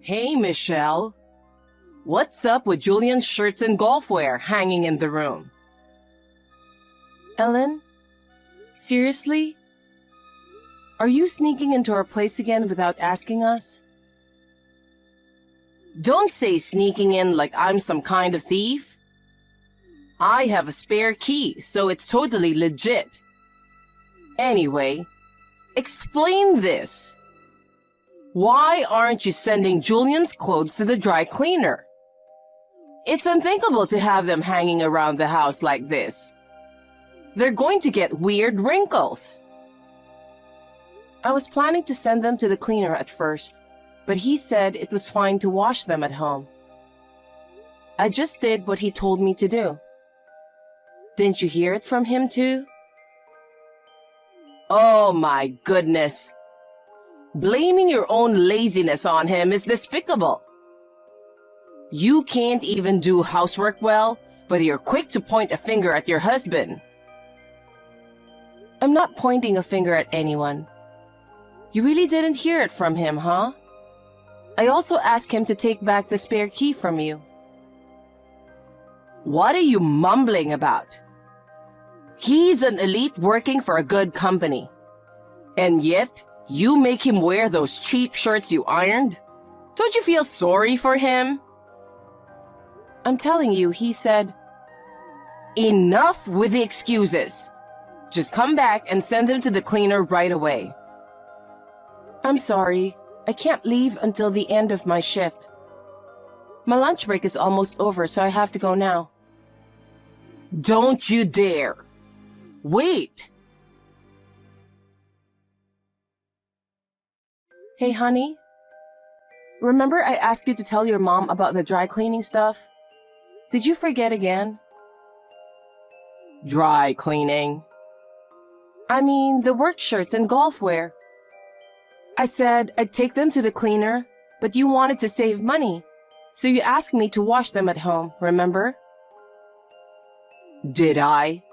Hey, Michelle. What's up with Julian's shirts and golf wear hanging in the room? Ellen? Seriously? Are you sneaking into our place again without asking us? Don't say sneaking in like I'm some kind of thief. I have a spare key, so it's totally legit. Anyway, explain this. Why aren't you sending Julian's clothes to the dry cleaner? It's unthinkable to have them hanging around the house like this. They're going to get weird wrinkles. I was planning to send them to the cleaner at first, but he said it was fine to wash them at home. I just did what he told me to do. Didn't you hear it from him too? Oh my goodness. Blaming your own laziness on him is despicable. You can't even do housework well, but you're quick to point a finger at your husband. I'm not pointing a finger at anyone. You really didn't hear it from him, huh? I also asked him to take back the spare key from you. What are you mumbling about? He's an elite working for a good company. And yet, you make him wear those cheap shirts you ironed? Don't you feel sorry for him? I'm telling you, he said, Enough with the excuses. Just come back and send them to the cleaner right away. I'm sorry. I can't leave until the end of my shift. My lunch break is almost over, so I have to go now. Don't you dare. Wait. Hey, honey. Remember I asked you to tell your mom about the dry cleaning stuff? Did you forget again? Dry cleaning? I mean, the work shirts and golf wear. I said I'd take them to the cleaner, but you wanted to save money, so you asked me to wash them at home, remember? Did I?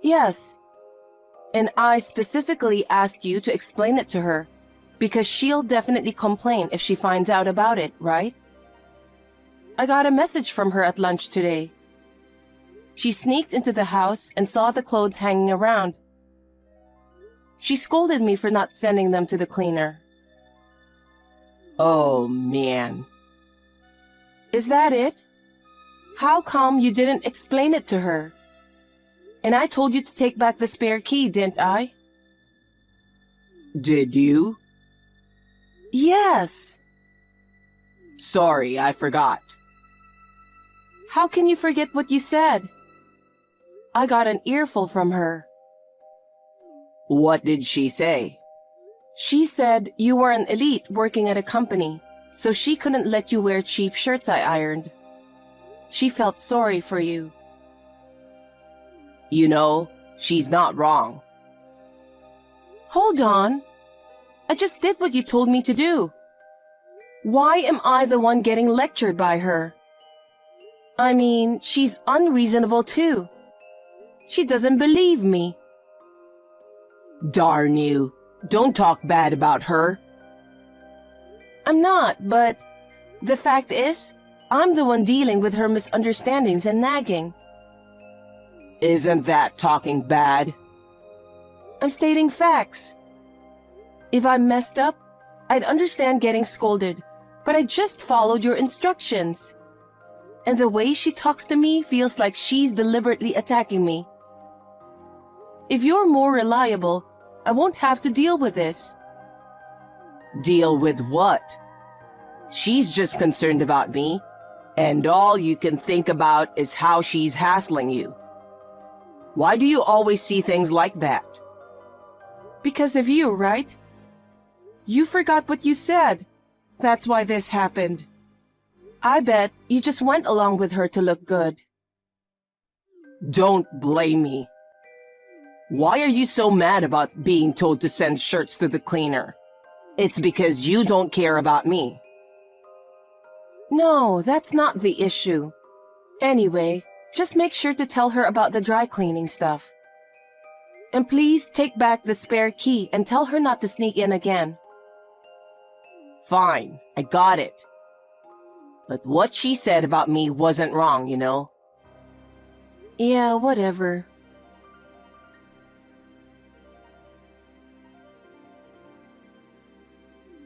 Yes. And I specifically asked you to explain it to her, because she'll definitely complain if she finds out about it, right? I got a message from her at lunch today. She sneaked into the house and saw the clothes hanging around. She scolded me for not sending them to the cleaner. Oh, man. Is that it? How come you didn't explain it to her? And I told you to take back the spare key, didn't I? Did you? Yes. Sorry, I forgot. How can you forget what you said? I got an earful from her. What did she say? She said you were an elite working at a company, so she couldn't let you wear cheap shirts I ironed. She felt sorry for you. You know, she's not wrong. Hold on. I just did what you told me to do. Why am I the one getting lectured by her? I mean, she's unreasonable too. She doesn't believe me. Darn you. Don't talk bad about her. I'm not, but the fact is, I'm the one dealing with her misunderstandings and nagging. Isn't that talking bad? I'm stating facts. If I messed up, I'd understand getting scolded, but I just followed your instructions. And the way she talks to me feels like she's deliberately attacking me. If you're more reliable, I won't have to deal with this. Deal with what? She's just concerned about me, and all you can think about is how she's hassling you. Why do you always see things like that? Because of you, right? You forgot what you said. That's why this happened. I bet you just went along with her to look good. Don't blame me. Why are you so mad about being told to send shirts to the cleaner? It's because you don't care about me. No, that's not the issue. Anyway, just make sure to tell her about the dry cleaning stuff. And please take back the spare key and tell her not to sneak in again. Fine, I got it. But what she said about me wasn't wrong, you know? Yeah, whatever.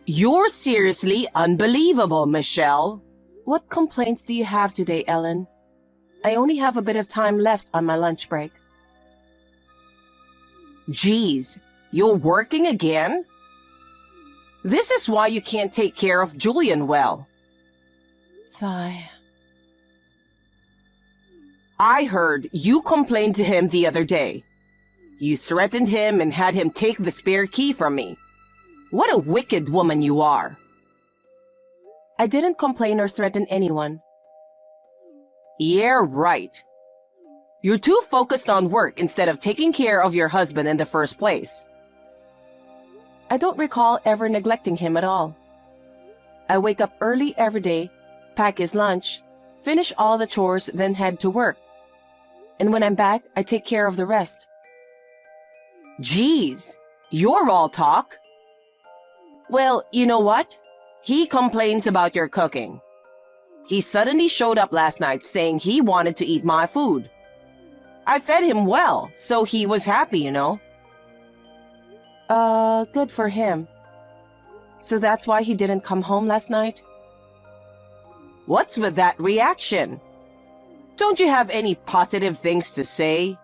You're seriously unbelievable, Michelle. What complaints do you have today, Ellen? I only have a bit of time left on my lunch break. Geez, you're working again? This is why you can't take care of Julian well. Sigh. I heard you complained to him the other day. You threatened him and had him take the spare key from me. What a wicked woman you are. I didn't complain or threaten anyone. Yeah, right. You're too focused on work instead of taking care of your husband in the first place. I don't recall ever neglecting him at all. I wake up early every day, pack his lunch, finish all the chores, then head to work. And when I'm back, I take care of the rest. Geez, you're all talk. Well, you know what? He complains about your cooking. He suddenly showed up last night saying he wanted to eat my food. I fed him well, so he was happy, you know. Good for him. So that's why he didn't come home last night? What's with that reaction? Don't you have any positive things to say?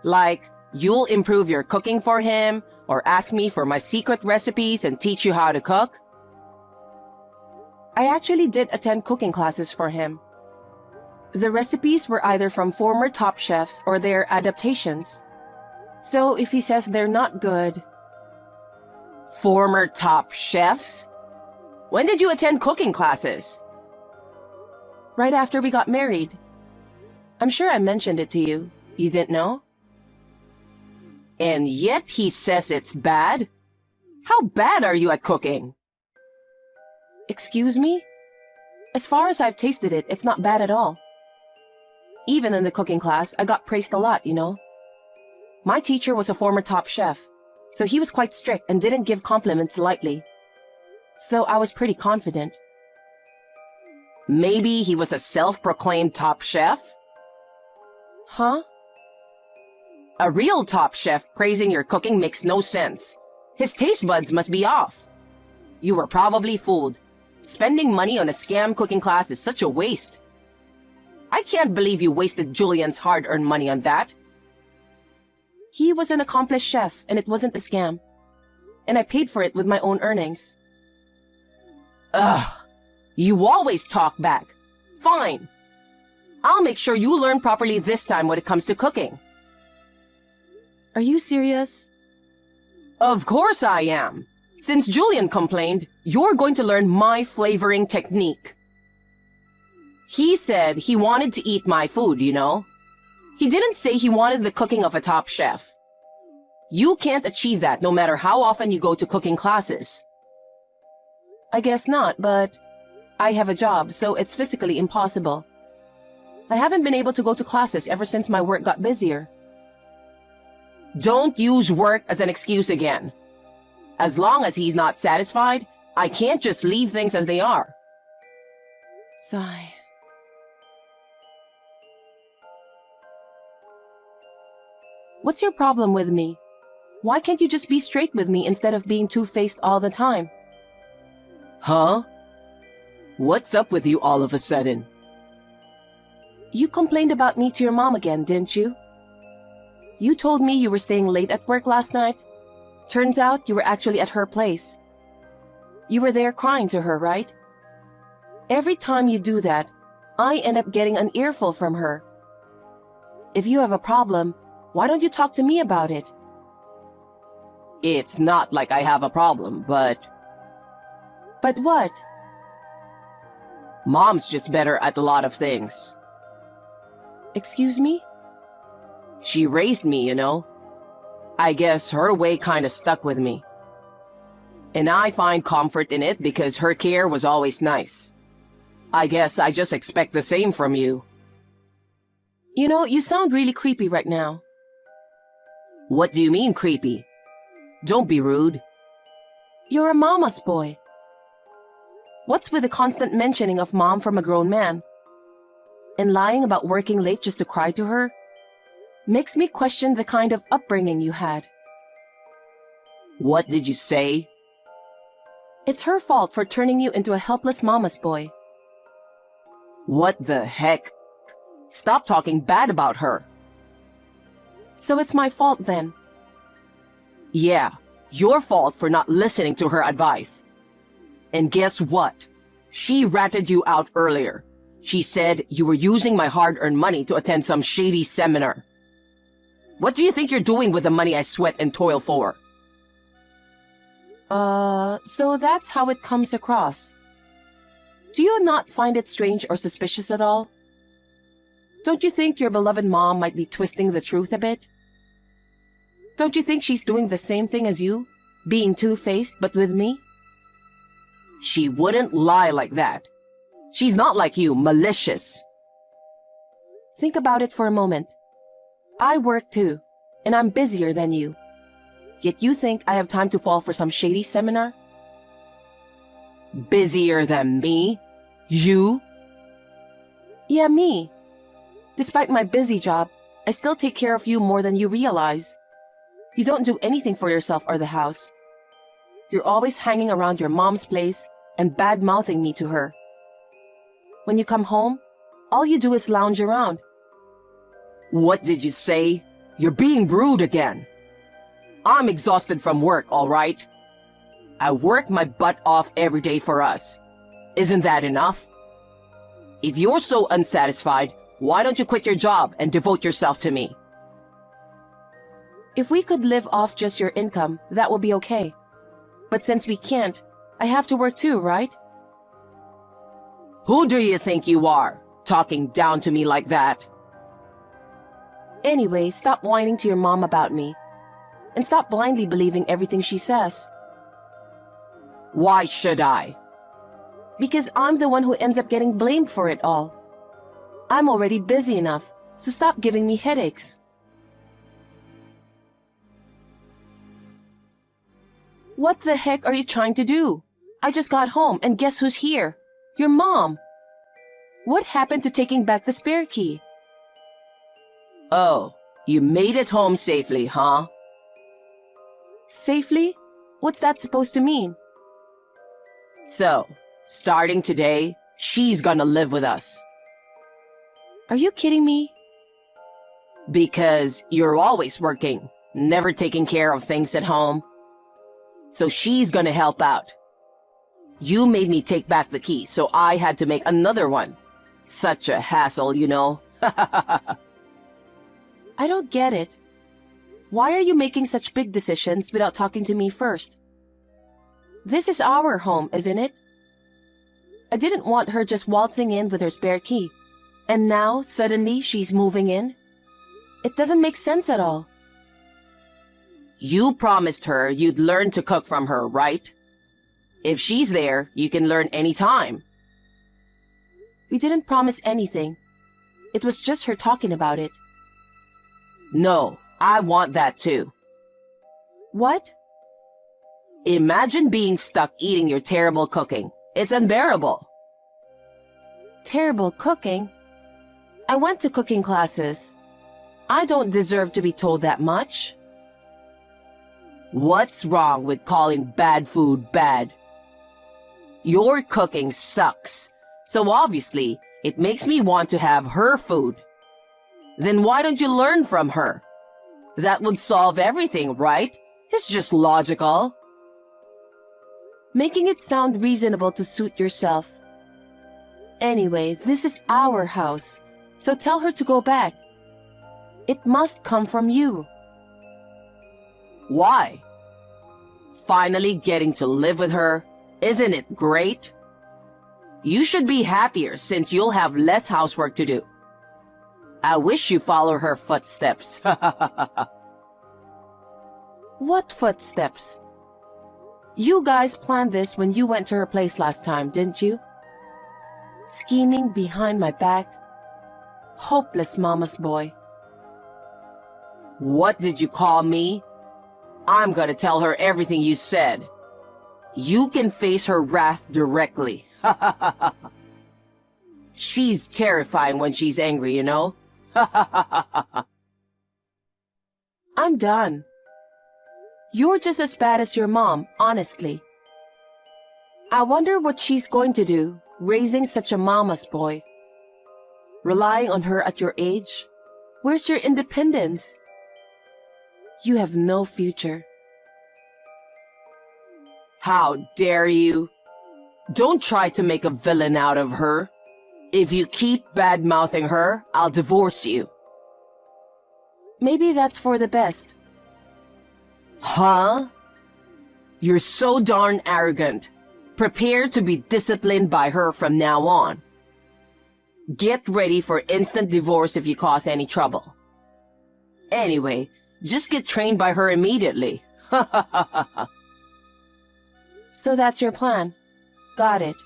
Like, you'll improve your cooking for him, or ask me for my secret recipes and teach you how to cook? I actually did attend cooking classes for him. The recipes were either from former top chefs or their adaptations. So if he says they're not good... Former top chefs? When did you attend cooking classes? Right after we got married. I'm sure I mentioned it to you. You didn't know? And yet he says it's bad? How bad are you at cooking? Excuse me? As far as I've tasted it, it's not bad at all. Even in the cooking class, I got praised a lot, you know. My teacher was a former top chef, so he was quite strict and didn't give compliments lightly. So I was pretty confident. Maybe he was a self-proclaimed top chef? Huh? A real top chef praising your cooking makes no sense. His taste buds must be off. You were probably fooled. Spending money on a scam cooking class is such a waste. I can't believe you wasted Julian's hard-earned money on that. He was an accomplished chef, and it wasn't a scam. And I paid for it with my own earnings. Ugh, you always talk back. Fine. I'll make sure you learn properly this time when it comes to cooking. Are you serious? Of course I am. Since Julian complained, you're going to learn my flavoring technique. He said he wanted to eat my food, you know. He didn't say he wanted the cooking of a top chef. You can't achieve that no matter how often you go to cooking classes. I guess not, but I have a job, so it's physically impossible. I haven't been able to go to classes ever since my work got busier. Don't use work as an excuse again. As long as he's not satisfied, I can't just leave things as they are. Sigh. What's your problem with me? Why can't you just be straight with me instead of being two-faced all the time? Huh? What's up with you all of a sudden? You complained about me to your mom again, didn't you? You told me you were staying late at work last night. Turns out you were actually at her place. You were there crying to her, right? Every time you do that, I end up getting an earful from her. If you have a problem, why don't you talk to me about it? It's not like I have a problem, but... But what? Mom's just better at a lot of things. Excuse me? She raised me, you know. I guess her way kinda stuck with me. And I find comfort in it because her care was always nice. I guess I just expect the same from you. You know, you sound really creepy right now. What do you mean, creepy? Don't be rude. You're a mama's boy. What's with the constant mentioning of mom from a grown man? And lying about working late just to cry to her? Makes me question the kind of upbringing you had. What did you say? It's her fault for turning you into a helpless mama's boy. What the heck? Stop talking bad about her. So it's my fault then. Yeah, your fault for not listening to her advice. And guess what? She ratted you out earlier. She said you were using my hard-earned money to attend some shady seminar. What do you think you're doing with the money I sweat and toil for? So that's how it comes across. Do you not find it strange or suspicious at all? Don't you think your beloved mom might be twisting the truth a bit? Don't you think she's doing the same thing as you? Being two-faced, but with me? She wouldn't lie like that. She's not like you, malicious. Think about it for a moment. I work too, and I'm busier than you. Yet you think I have time to fall for some shady seminar? Busier than me? You? Yeah, me. Despite my busy job, I still take care of you more than you realize. You don't do anything for yourself or the house. You're always hanging around your mom's place and bad-mouthing me to her. When you come home, all you do is lounge around. What did you say? You're being rude again. I'm exhausted from work, all right? I work my butt off every day for us. Isn't that enough? If you're so unsatisfied, why don't you quit your job and devote yourself to me? If we could live off just your income, that would be okay. But since we can't, I have to work too, right? Who do you think you are, talking down to me like that? Anyway, stop whining to your mom about me. And stop blindly believing everything she says. Why should I? Because I'm the one who ends up getting blamed for it all. I'm already busy enough, so stop giving me headaches. What the heck are you trying to do? I just got home and guess who's here? Your mom. What happened to taking back the spare key? Oh, you made it home safely, huh? Safely? What's that supposed to mean? So, starting today, she's gonna live with us. Are you kidding me? Because you're always working, never taking care of things at home. So she's gonna help out. You made me take back the key, so I had to make another one. Such a hassle, you know. I don't get it. Why are you making such big decisions without talking to me first? This is our home, isn't it? I didn't want her just waltzing in with her spare key. And now, suddenly, she's moving in? It doesn't make sense at all. You promised her you'd learn to cook from her, right? If she's there, you can learn anytime. We didn't promise anything. It was just her talking about it. No, I want that too. What? Imagine being stuck eating your terrible cooking. It's unbearable. Terrible cooking? I went to cooking classes. I don't deserve to be told that much. What's wrong with calling bad food bad? Your cooking sucks, so obviously it makes me want to have her food. Then why don't you learn from her? That would solve everything, right? It's just logical. Making it sound reasonable to suit yourself. Anyway, this is our house, so tell her to go back. It must come from you. Why? Finally getting to live with her, isn't it great? You should be happier since you'll have less housework to do. I wish you follow her footsteps. What footsteps? You guys planned this when you went to her place last time, didn't you? Scheming behind my back. Hopeless mama's boy. What did you call me? I'm gonna tell her everything you said. You can face her wrath directly. She's terrifying when she's angry, you know? I'm done. You're just as bad as your mom, honestly. I wonder what she's going to do, raising such a mama's boy. Relying on her at your age? Where's your independence? You have no future. How dare you? Don't try to make a villain out of her. If you keep bad-mouthing her, I'll divorce you. Maybe that's for the best. Huh? You're so darn arrogant. Prepare to be disciplined by her from now on. Get ready for instant divorce if you cause any trouble. Anyway, just get trained by her immediately. So that's your plan. Got it.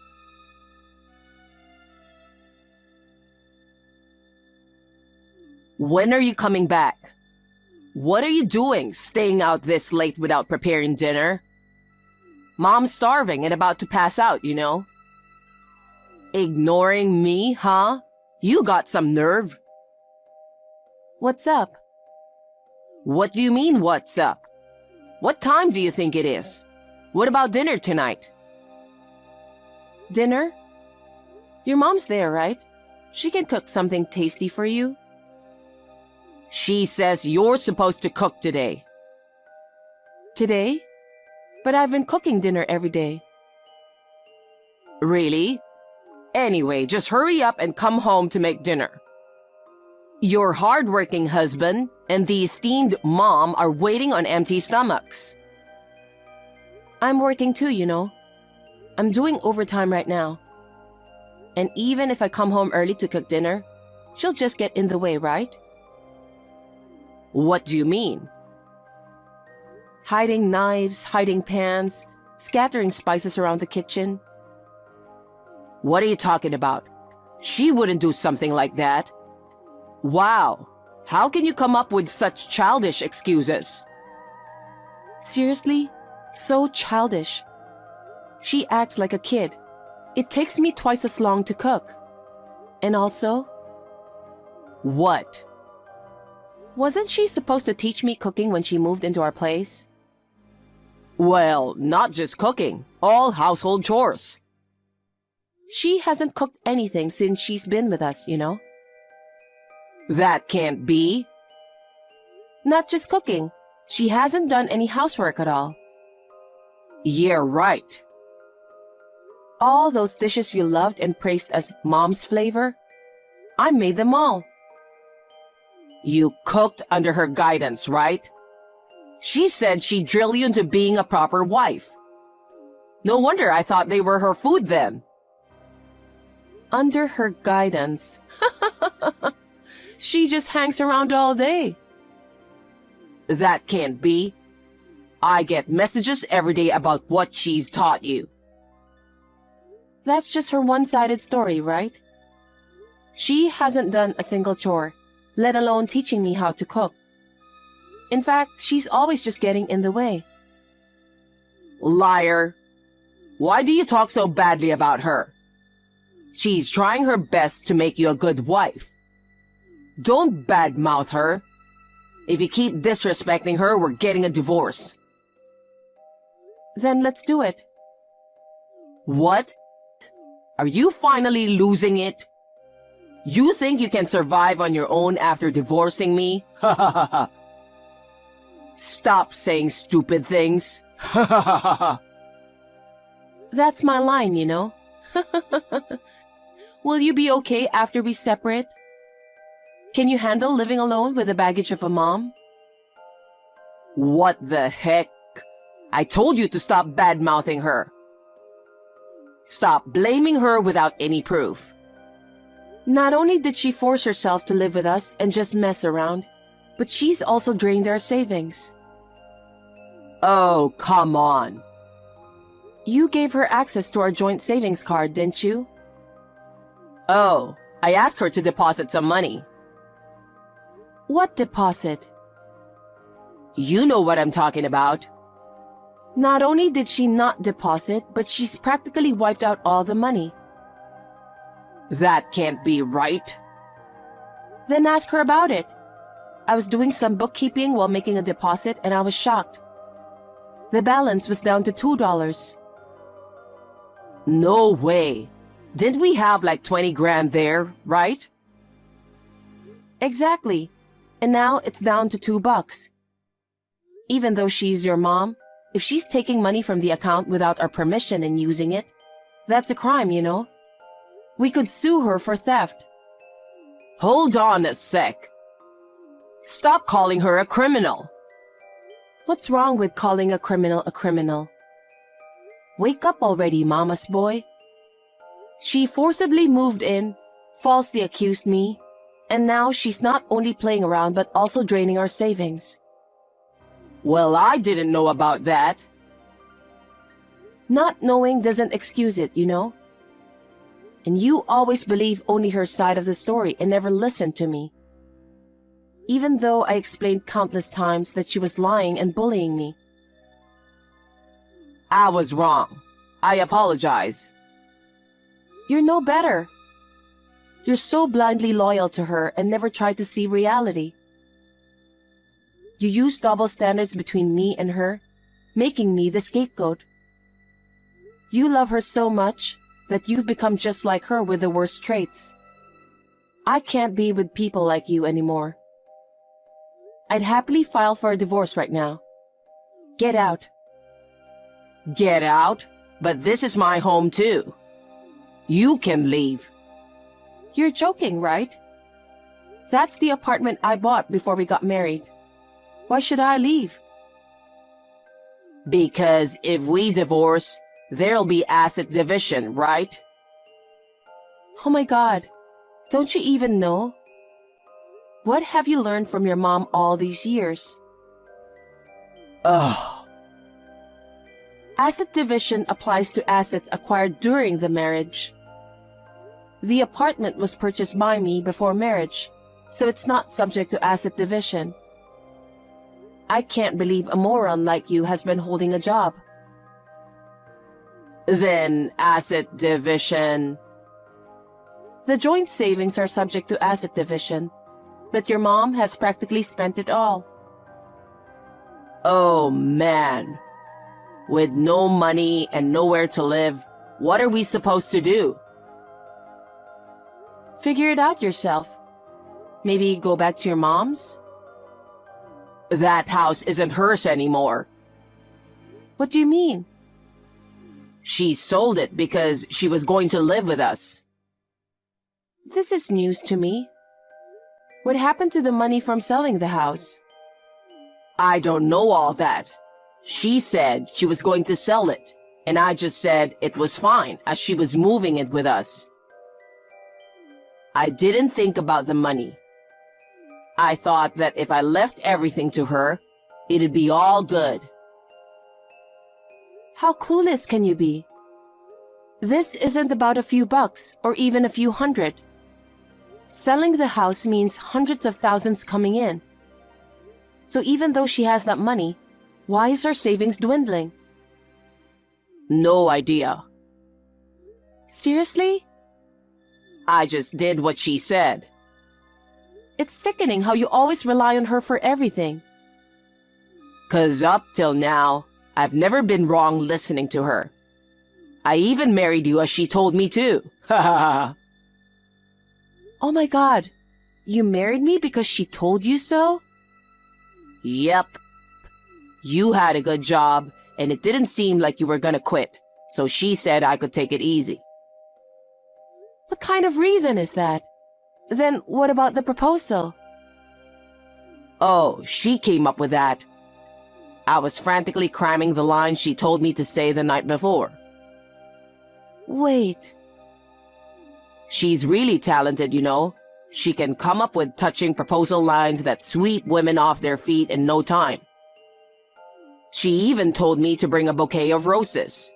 When are you coming back? What are you doing, staying out this late without preparing dinner? Mom's starving and about to pass out, you know. Ignoring me, huh? You got some nerve. What's up? What do you mean, what's up? What time do you think it is? What about dinner tonight? Dinner? Your mom's there, right? She can cook something tasty for you. She says you're supposed to cook today. Today? But I've been cooking dinner every day. Really? Anyway, just hurry up and come home to make dinner. Your hardworking husband and the esteemed mom are waiting on empty stomachs. I'm working too, you know. I'm doing overtime right now. And even if I come home early to cook dinner, she'll just get in the way, right? What do you mean? Hiding knives, hiding pans, scattering spices around the kitchen. What are you talking about? She wouldn't do something like that. Wow, how can you come up with such childish excuses? Seriously? So childish. She acts like a kid. It takes me twice as long to cook. And also... What? Wasn't she supposed to teach me cooking when she moved into our place? Well, not just cooking, all household chores. She hasn't cooked anything since she's been with us, you know? That can't be. Not just cooking. She hasn't done any housework at all. Yeah, right. All those dishes you loved and praised as mom's flavor, I made them all. You cooked under her guidance, right? She said she'd drill you into being a proper wife. No wonder I thought they were her food then. Under her guidance. She just hangs around all day. That can't be. I get messages every day about what she's taught you. That's just her one-sided story, right? She hasn't done a single chore, let alone teaching me how to cook. In fact, she's always just getting in the way. Liar. Why do you talk so badly about her? She's trying her best to make you a good wife. Don't badmouth her. If you keep disrespecting her, we're getting a divorce. Then let's do it. What? Are you finally losing it? You think you can survive on your own after divorcing me? Ha ha ha ha. Stop saying stupid things. Ha ha ha ha ha. That's my line, you know. Will you be okay after we separate? Can you handle living alone with the baggage of a mom? What the heck? I told you to stop bad-mouthing her. Stop blaming her without any proof. Not only did she force herself to live with us and just mess around, but she's also drained our savings. Oh, come on. You gave her access to our joint savings card, didn't you? Oh, I asked her to deposit some money. What deposit? You know what I'm talking about. Not only did she not deposit, but she's practically wiped out all the money. That can't be right. Then ask her about it. I was doing some bookkeeping while making a deposit and I was shocked. The balance was down to $2. No way. Didn't we have like 20 grand there, right? Exactly. And now it's down to $2. Even though she's your mom, if she's taking money from the account without our permission and using it, that's a crime, you know? We could sue her for theft. Hold on a sec. Stop calling her a criminal. What's wrong with calling a criminal a criminal? Wake up already, mama's boy. She forcibly moved in, falsely accused me, and now she's not only playing around but also draining our savings. Well, I didn't know about that. Not knowing doesn't excuse it, you know? And you always believe only her side of the story and never listen to me. Even though I explained countless times that she was lying and bullying me. I was wrong. I apologize. You're no better. You're so blindly loyal to her and never try to see reality. You use double standards between me and her, making me the scapegoat. You love her so much that you've become just like her with the worst traits. I can't be with people like you anymore. I'd happily file for a divorce right now. Get out. Get out? But this is my home too. You can leave. You're joking, right? That's the apartment I bought before we got married. Why should I leave? Because if we divorce, there'll be asset division, right? Oh my God, don't you even know? What have you learned from your mom all these years? Ugh. Asset division applies to assets acquired during the marriage. The apartment was purchased by me before marriage, so it's not subject to asset division. I can't believe a moron like you has been holding a job. Then asset division. The joint savings are subject to asset division, but your mom has practically spent it all. Oh man. With no money and nowhere to live, what are we supposed to do? Figure it out yourself. Maybe go back to your mom's? That house isn't hers anymore. What do you mean? She sold it because she was going to live with us. This is news to me. What happened to the money from selling the house? I don't know all that. She said she was going to sell it, and I just said it was fine as she was moving it with us. I didn't think about the money. I thought that if I left everything to her, it'd be all good. How clueless can you be? This isn't about a few bucks or even a few hundred. Selling the house means hundreds of thousands coming in. So even though she has that money, why is her savings dwindling? No idea. Seriously? I just did what she said. It's sickening how you always rely on her for everything. 'Cause up till now, I've never been wrong listening to her. I even married you as she told me to. Ha ha ha. Oh my God, you married me because she told you so? Yep. You had a good job, and it didn't seem like you were gonna quit, so she said I could take it easy. What kind of reason is that? Then what about the proposal? Oh, she came up with that. I was frantically cramming the lines she told me to say the night before. Wait. She's really talented, you know. She can come up with touching proposal lines that sweep women off their feet in no time. She even told me to bring a bouquet of roses.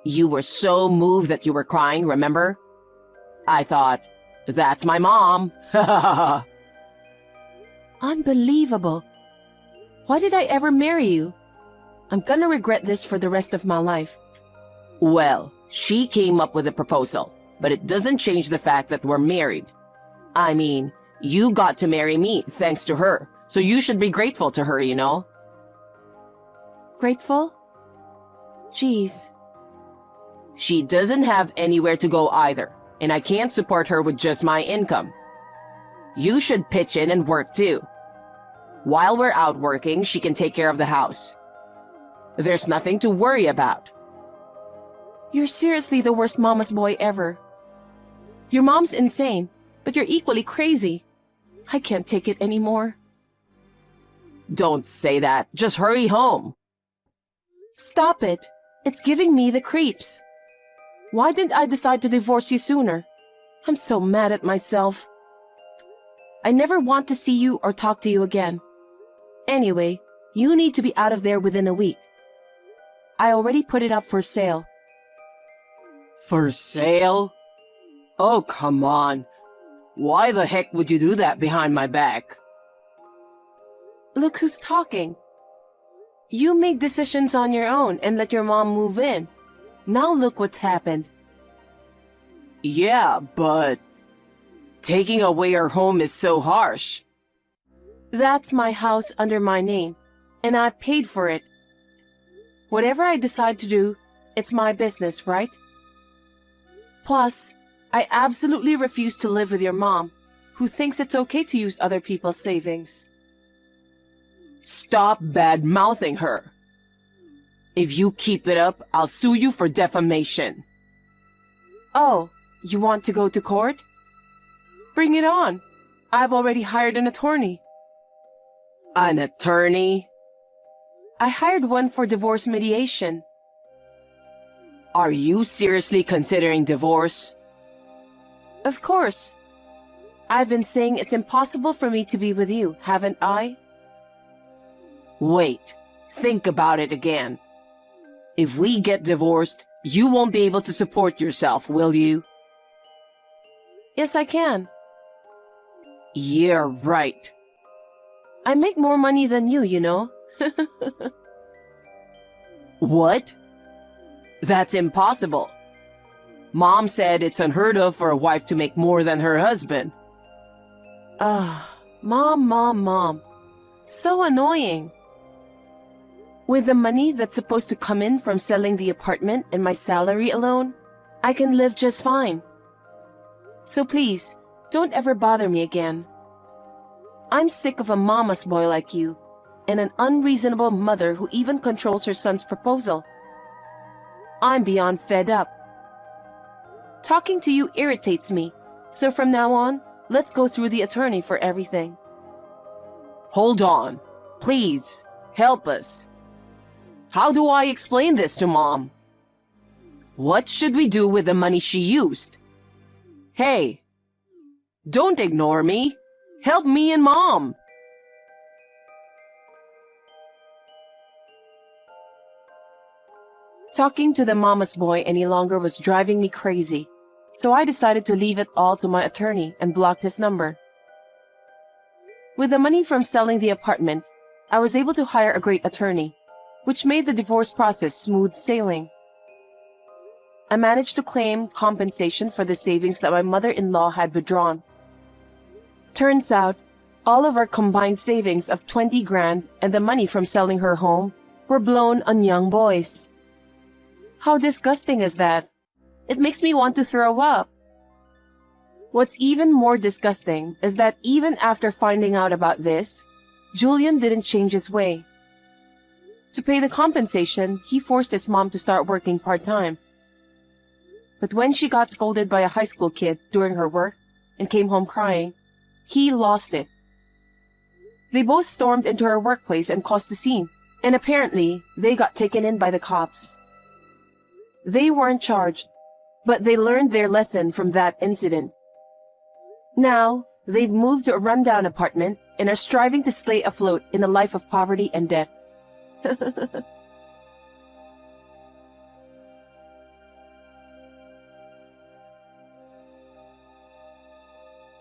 You were so moved that you were crying, remember? I thought, that's my mom. Unbelievable. Why did I ever marry you? I'm gonna regret this for the rest of my life. Well, she came up with a proposal, but it doesn't change the fact that we're married. I mean, you got to marry me thanks to her, so you should be grateful to her, you know? Grateful? Jeez. She doesn't have anywhere to go either, and I can't support her with just my income. You should pitch in and work too. While we're out working, she can take care of the house. There's nothing to worry about. You're seriously the worst mama's boy ever. Your mom's insane, but you're equally crazy. I can't take it anymore. Don't say that. Just hurry home. Stop it. It's giving me the creeps. Why didn't I decide to divorce you sooner? I'm so mad at myself. I never want to see you or talk to you again. Anyway, you need to be out of there within a week. I already put it up for sale. For sale? Oh, come on. Why the heck would you do that behind my back? Look who's talking. You made decisions on your own and let your mom move in. Now look what's happened. Yeah, but taking away her home is so harsh. That's my house under my name, and I paid for it. Whatever I decide to do, it's my business, right? Plus, I absolutely refuse to live with your mom, who thinks it's okay to use other people's savings. Stop bad-mouthing her. If you keep it up, I'll sue you for defamation. Oh, you want to go to court? Bring it on. I've already hired an attorney. An attorney? I hired one for divorce mediation. Are you seriously considering divorce? Of course. I've been saying it's impossible for me to be with you, haven't I? Wait, think about it again. If we get divorced, you won't be able to support yourself, will you? Yes, I can. Yeah, right. I make more money than you know. What? That's impossible. Mom said it's unheard of for a wife to make more than her husband. Mom. So annoying. With the money that's supposed to come in from selling the apartment and my salary alone, I can live just fine. So please, don't ever bother me again. I'm sick of a mama's boy like you, and an unreasonable mother who even controls her son's proposal. I'm beyond fed up. Talking to you irritates me, so from now on, let's go through the attorney for everything. Hold on. Please, help us. How do I explain this to Mom? What should we do with the money she used? Hey, don't ignore me. Help me and Mom. Talking to the mama's boy any longer was driving me crazy, so I decided to leave it all to my attorney and blocked his number. With the money from selling the apartment, I was able to hire a great attorney, which made the divorce process smooth sailing. I managed to claim compensation for the savings that my mother-in-law had withdrawn. Turns out, all of our combined savings of 20 grand and the money from selling her home were blown on young boys. How disgusting is that? It makes me want to throw up. What's even more disgusting is that even after finding out about this, Julian didn't change his way. To pay the compensation, he forced his mom to start working part-time. But when she got scolded by a high school kid during her work and came home crying, he lost it. They both stormed into her workplace and caused a scene, and apparently they got taken in by the cops. They weren't charged, but they learned their lesson from that incident. Now, they've moved to a rundown apartment and are striving to stay afloat in a life of poverty and debt.